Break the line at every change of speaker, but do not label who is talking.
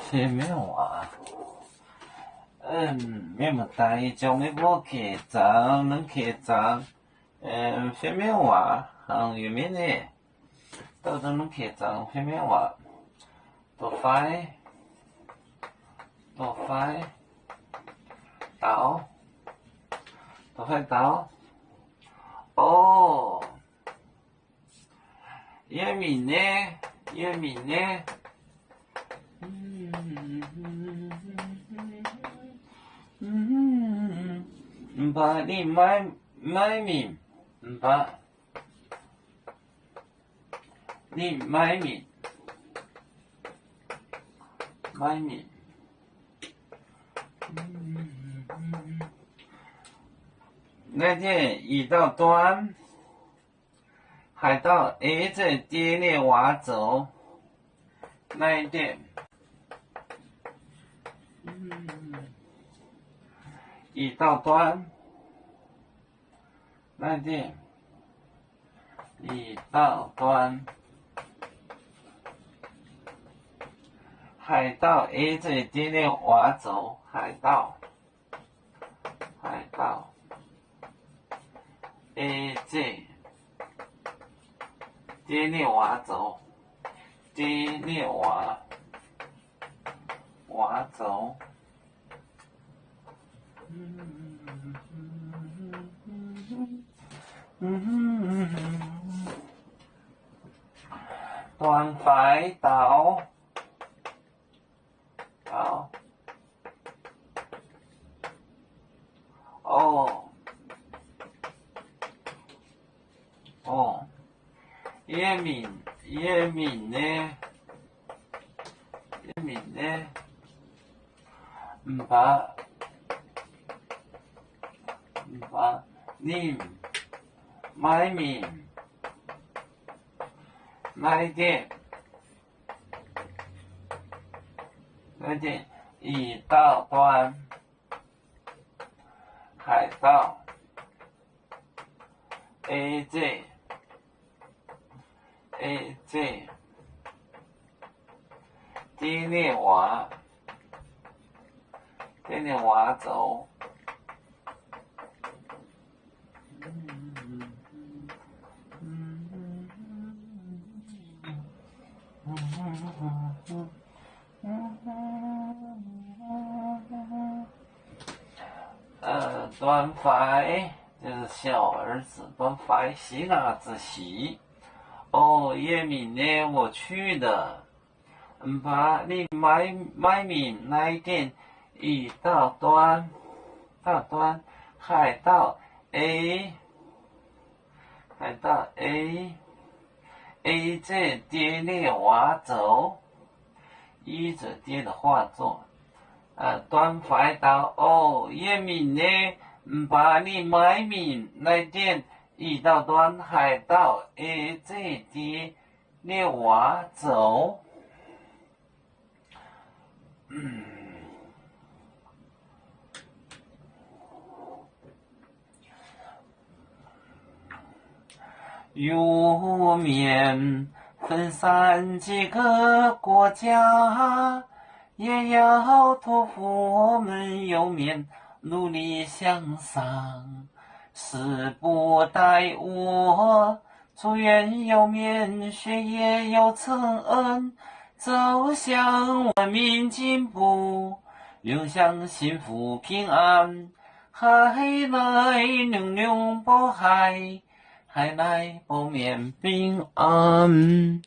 是咩话？咩么大叫咩波客栈，能客栈，是咩话？有咩呢？到底能客栈是咩话？多快，多快，到，多快到？哦，叶明呢？叶明呢？把你买米，把你买米，买米。那天一到端，海盗 A 在跌列挖走，那一天。一到端，那天一到端，海盗 A 在跌列挖走，海盗 A 在跌列挖走，跌列挖走。端phải到叶敏呢？把你买米那一天一到端，海盗 AJ 跌列挖走。端phải就是小儿子，端phải喜哪子喜？哦，叶敏呢？我去的。把你买米那一天一到端，海盗 A 这跌列挖走，依着跌的画作。端phải到哦，叶敏呢？把你买米那天一到端，海盗 A 这跌列挖走。油面分散几个国家，也要托付我们油面努力向上。时不待我，祝愿油面学业有成恩，走向文明进步，流向幸福平安。海来娘娘保海，海来保面平安。